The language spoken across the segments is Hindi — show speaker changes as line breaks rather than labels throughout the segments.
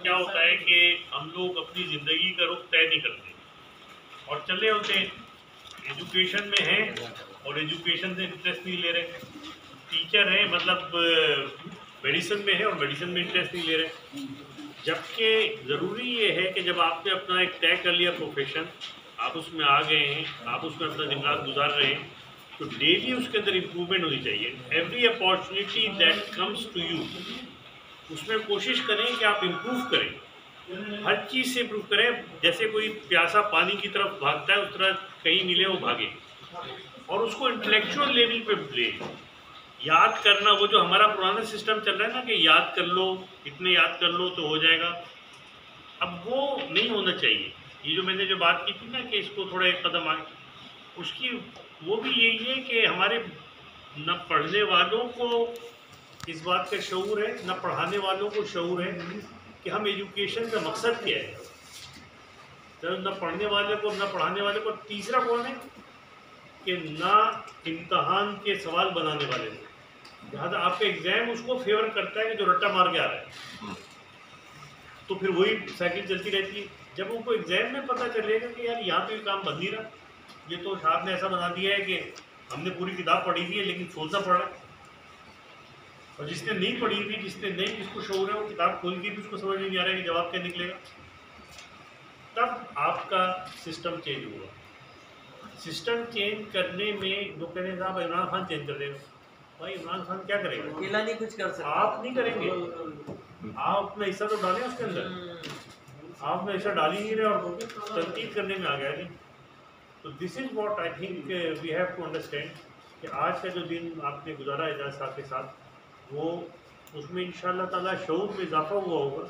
क्या होता है कि हम लोग अपनी ज़िंदगी का रुख तय नहीं करते और चले होते हैं, एजुकेशन में हैं और एजुकेशन से इंटरेस्ट नहीं ले रहे, टीचर हैं मतलब मेडिसिन में है और मेडिसिन में इंटरेस्ट नहीं ले रहे। जबकि ज़रूरी ये है कि जब आपने अपना एक तय कर लिया प्रोफेशन, आप उसमें आ गए हैं, आप उसमें अपना दिन रात गुजार रहे हैं, तो डेली उसके अंदर इम्प्रूवमेंट होनी चाहिए। Every opportunity that comes to you, उसमें कोशिश करें कि आप इम्प्रूव करें, हर चीज़ से इम्प्रूव करें। जैसे कोई प्यासा पानी की तरफ भागता है, उस तरह कहीं मिले वो भागे और उसको इंटेलेक्चुअल लेवल पे ले। याद करना, वो जो हमारा पुराना सिस्टम चल रहा है ना कि याद कर लो, इतने याद कर लो तो हो जाएगा, अब वो नहीं होना चाहिए। ये जो मैंने जो बात की थी ना कि इसको थोड़ा एक कदम आगे, उसकी वो भी यही है कि हमारे न पढ़ने वालों को इस बात का शऊर है, न पढ़ाने वालों को शऊर है कि हम एजुकेशन का मकसद क्या है। तो न पढ़ने वाले को, न पढ़ाने वाले को, तीसरा कौन है कि ना इम्तहान के सवाल बनाने वाले हैं। लिहाजा आपका एग्जाम उसको फेवर करता है कि जो रट्टा मार के आ रहा है, तो फिर वही साइकिल चलती रहती है। जब उनको एग्जाम में पता चलेगा कि यार यहाँ पे काम बन नहीं रहा, ये तो साहब ने ऐसा बना दिया है कि हमने पूरी किताब पढ़ी हुई है लेकिन सोचना पड़ रहा है, और जिसने नहीं पढ़ी हुई, जिसने नहीं, जिसको शौर है, वो किताब खोल के भी उसको समझ नहीं आ रहा है कि जवाब क्या निकलेगा। तब आपका सिस्टम चेंज होगा। सिस्टम चेंज करने में लोग कहते हैं साहब इमरान खान चेंज कर देगा। भाई इमरान खान क्या करेगा?
अकेला नहीं कुछ कर सकता।
आप नहीं करेंगे, आप अपना हिस्सा तो डालें उसके अंदर। आप अपना हिस्सा डाल ही नहीं रहे और तनकीद करने में आ गया जी। तो this is what I think we have to understand कि आज का जो दिन आपने गुजारा एजाज साहब के साथ, वो उसमें इंशाअल्लाह ताला शऊर में इजाफा हुआ होगा।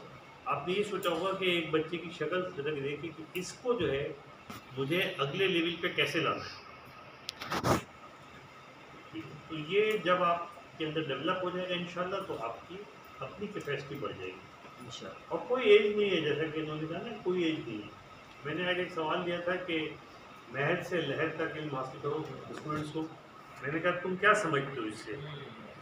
आपने ये सोचा होगा कि एक बच्चे की शक्ल देखी कि इसको जो है मुझे अगले लेवल पे कैसे लाना है। तो ये जब आपके अंदर डेवलप हो जाएगा इंशाअल्लाह, तो आपकी अपनी कैपेसिटी बढ़ जाएगी इंशाअल्लाह। और कोई एज नहीं है, जैसा कि इन्होंने कहा ना, कोई एज नहीं है। मैंने आज एक सवाल दिया था कि महल से लहर तक इल्म हासिल करो स्टूडेंट्स को। मैंने कहा तुम क्या समझते हो इससे,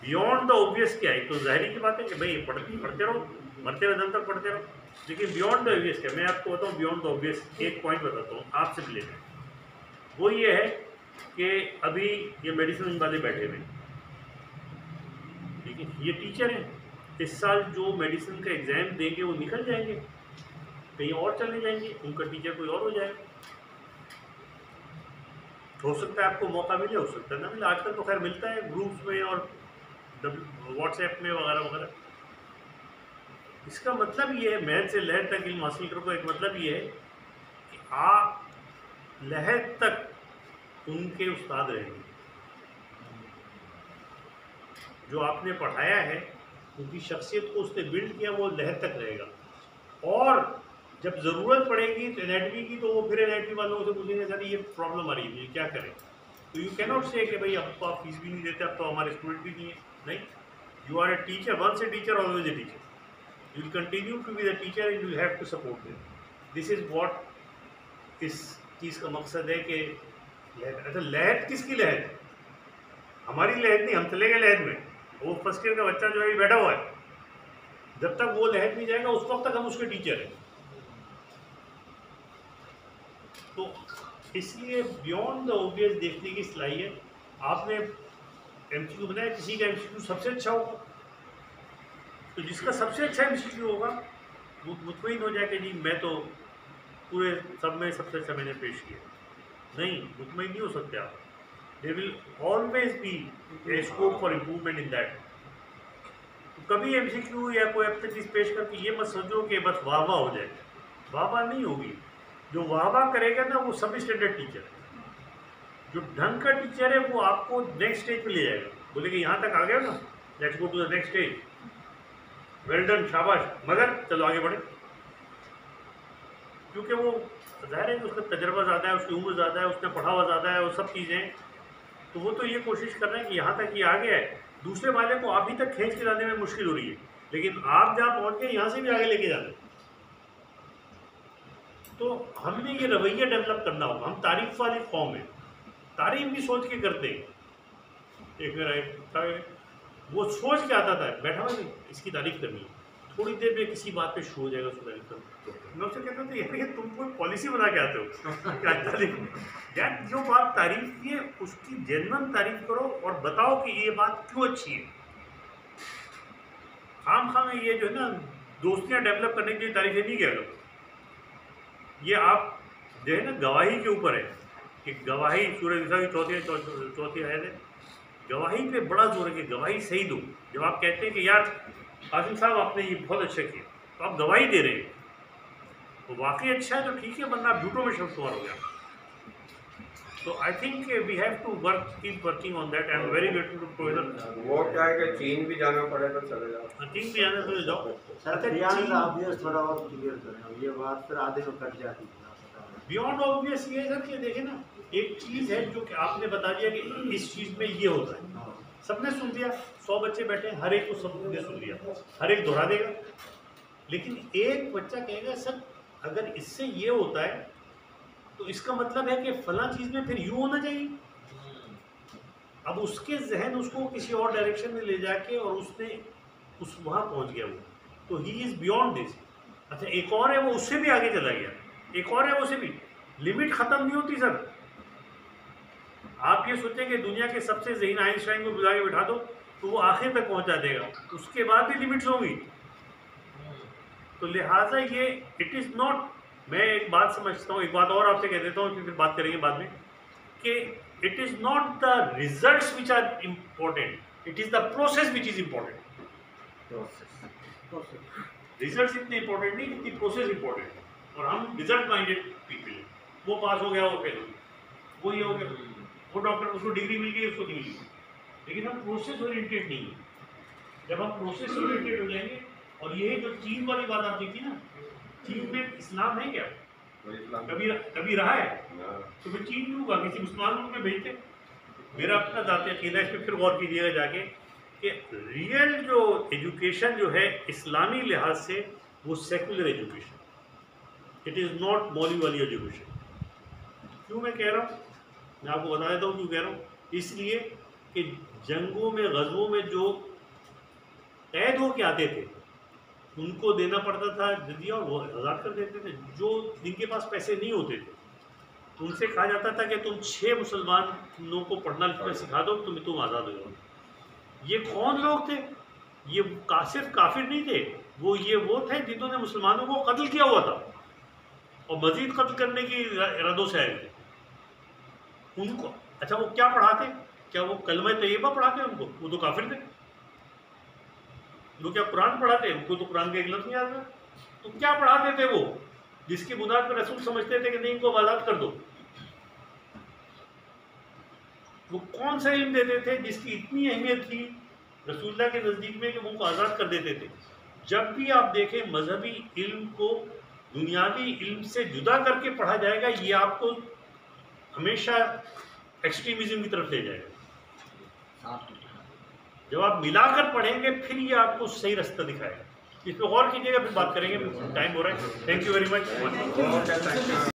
बियॉन्ड द ऑब्वियस क्या है? तो जाहिर की बात है कि भाई पढ़ते रहो, मरते हुए दम तक पढ़ते रहो, लेकिन बियॉन्ड द ऑब्वियस क्या? मैं आपको बताऊँ बियॉन्ड द ऑब्वियस एक पॉइंट बताता हूँ आपसे रिलेटेड। वो ये है कि अभी ये मेडिसिन वाले बैठे हुए, ठीक है, ये टीचर हैं, इस साल जो मेडिसिन का एग्ज़ाम देंगे वो निकल जाएंगे, कहीं और चले जाएंगे, उनका टीचर कोई और हो जाएगा। हो सकता है आपको मौका मिले, हो सकता है ना मिले। आजकल तो खैर मिलता है ग्रुप्स में और व्हाट्सएप में वगैरह वगैरह। इसका मतलब ये है, महल से लहर तक इल्म हासिल करो, एक मतलब ये है कि आप लहर तक उनके उस्ताद रहेंगे। जो आपने पढ़ाया है, उनकी शख्सियत को उसने बिल्ड किया, वो लहर तक रहेगा। और जब ज़रूरत पड़ेगी तो एनाटमी की, तो वो फिर एनाटमी वालों से पूछेंगे सर ये प्रॉब्लम आ रही है, क्या करें? तो यू कैन नॉट से कि भाई अब तो आप फीस भी नहीं देते, अब तो हमारे स्टूडेंट भी नहीं है। नहीं, you are a teacher, once a teacher always a teacher. You will continue to be the teacher and you will have to support them. This is what इस चीज़ का मकसद है कि लहर। अच्छा, लहर किसकी लहर? हमारी लहर नहीं, हम चले गए लहर में। वो फर्स्ट ईयर का बच्चा जो है बैठा हुआ है, जब तक वो लहर नहीं जाएगा उस वक्त तक हम उसके टीचर हैं। तो इसलिए बियॉन्ड द ऑब्वियस देखने की सलाहियत। आपने एमसीक्यू बनाया, किसी का एमसीक्यू सबसे अच्छा होगा, तो जिसका सबसे अच्छा एमसीक्यू होगा वो मुतमईन हो जाए कि जी मैं तो पूरे सब में सबसे अच्छा मैंने पेश किया। नहीं, मुतमईन नहीं हो सकते आप। There will always be a scope for improvement in that. तो कभी एमसीक्यू या कोई अपनी चीज़ पेश करके ये मत सोचो कि बस वाह वाह हो जाए। वाह वाह नहीं होगी। जो वाह वाह करेगा ना वो सब स्टैंडर्ड टीचर है। जो ढंग का टीचर है वो आपको नेक्स्ट स्टेज पे ले जाएगा, बोलेगा यहाँ तक आ गया ना, let's go to the next stage, well done, शाबाश, मगर चलो आगे बढ़े। क्योंकि वो ज़ाहिर है कि उसका तजर्बा ज़्यादा है, उसकी उम्र ज़्यादा है, उसने पढ़ा हुआ ज़्यादा है, वो सब चीज़ें। तो वो तो ये कोशिश कर रहे हैं कि यहाँ तक ये आ गया है, दूसरे वाले को अभी तक खींच के लाने में मुश्किल हो रही है, लेकिन आप जहाँ पहुँच गए यहाँ से भी आगे लेके जाना। तो हमने ये रवैया डेवलप करना होगा। हम तारीफ वाली कौम है, तारीफ भी सोच के करते हैं। एक मेरा एक वो सोच के आता था, बैठा हुआ नहीं, इसकी तारीफ करनी है, थोड़ी देर में किसी बात पे शुरू हो जाएगा उसको मैं उससे कहता था यार तुम कोई पॉलिसी बना के आते हो यार जो बात तारीफ की है उसकी जेन्युइन तारीफ करो और बताओ कि ये बात क्यों अच्छी है। खाम में ये जो है ना दोस्तियां डेवलप करने के लिए तारीफें नहीं किया करो। ये आप जो है ना गवाही के ऊपर है कि गवाही सूरज निसा की चौथी आयत है, गवाही पे बड़ा जोर है कि गवाही सही दो। जब आप कहते हैं कि यार कासिम साहब आपने ये बहुत अच्छा किया तो आप गवाही दे रहे हैं तो वाकई अच्छा है तो ठीक है, वरना आप झूठों में शुमार हो गया। तो I think we have to keep working on that. I am very grateful to professor.
वो क्या है कि चीन भी जाना पड़े तो चले जाओ।
चीन भी जाना तो जाओ
सर। आप ये थोड़ा और क्लियर करें, ये बात फिर आधे में कट जाती है।
बियॉन्ड ऑब्वियस ये है सर कि देखें ना एक चीज़ है जो कि आपने बता दिया कि इस चीज़ में ये होता है, सबने सुन लिया, 100 बच्चे बैठे हर एक को सबने सुन लिया, हर एक दोहरा देगा। लेकिन एक बच्चा कहेगा सर अगर इससे ये होता है तो इसका मतलब है कि फला चीज़ में फिर यूँ होना चाहिए। अब उसके जहन उसको किसी और डायरेक्शन में ले जाके और उसने उस वहाँ पहुँच गया वो, तो ही इज़ बियॉन्ड दिस। अच्छा एक और है वो उससे भी आगे चला गया, एक और है वो से भी। लिमिट ख़त्म नहीं होती सर। आप ये सोचें कि दुनिया के सबसे ज़हीन आइंस्टाइन को बुला के बिठा दो तो वो आखिर तक पहुंचा देगा, उसके बाद भी लिमिट्स होंगी। तो लिहाजा ये इट इज़ नॉट, मैं एक बात समझता हूँ, एक बात और आपसे कह देता हूँ फिर बात करेंगे बाद में, कि it is not the results which are important, it is the process which is important. Results इतने इम्पोर्टेंट नहीं जितनी प्रोसेस इम्पोर्टेंट है। और हम रिजल्ट माइंडेड पीपल हैं, वो पास हो गया वो फेल हो गया, वो ये हो गया, वो डॉक्टर उसको डिग्री मिल गई उसको नहीं मिली, लेकिन हम प्रोसेस ओरिएंटेड नहीं है। जब हम प्रोसेस ओरिएंटेड हो जाएंगे, और यही जो चीन वाली बात आपकी थी ना, चीन में इस्लाम है क्या? कभी रहा है? तो फिर चीन क्यों होगा, किसी मुसलमान मुल्क में भेजते। मेरा अपना जाती अकीदा है, इस पर फिर गौर कीजिएगा जाके कि रियल जो एजुकेशन जो है इस्लामी लिहाज से वो secular education, it is not मौलवी वाली एजुकेशन। क्यों मैं कह रहा हूँ, मैं आपको बता देता हूँ क्यों कह रहा हूँ। इसलिए कि जंगों में गज़वों में जो कैद होके आते थे उनको देना पड़ता था जजिया और वो आज़ाद कर देते थे। जो जिनके पास पैसे नहीं होते थे उनसे कहा जाता था कि तुम 6 मुसलमानों को पढ़ना लिखना सिखा दो तुम आज़ाद हो जाओ। ये कौन लोग थे? ये सिर्फ काफिर नहीं थे, वो थे जिन्होंने मुसलमानों को कत्ल किया हुआ था और मजीद कत्ल करने की इरादों से आए थे उनको। अच्छा वो क्या पढ़ाते? क्या वो कलमा तैयबा पढ़ाते उनको? वो तो काफिर थे। वो क्या कुरान पढ़ाते? उनको तो कुरान का एक लफ्ज़ नहीं आता। तो क्या पढ़ाते थे वो, जिसकी बुनियाद पर रसूल समझते थे कि नहीं इनको आज़ाद कर दो? वो कौन सा इल्म देते थे जिसकी इतनी अहमियत थी रसूलुल्लाह के नज़दीक में कि वो उनको आज़ाद कर देते थे? जब भी आप देखें मजहबी इल्म को दुनियावी इल्म से जुदा करके पढ़ा जाएगा, ये आपको हमेशा एक्सट्रीमिज्म की तरफ ले जाएगा। जब आप मिलाकर पढ़ेंगे फिर ये आपको सही रास्ता दिखाएगा। इस पर गौर कीजिएगा, फिर बात करेंगे। टाइम हो रहा है। Thank you very much.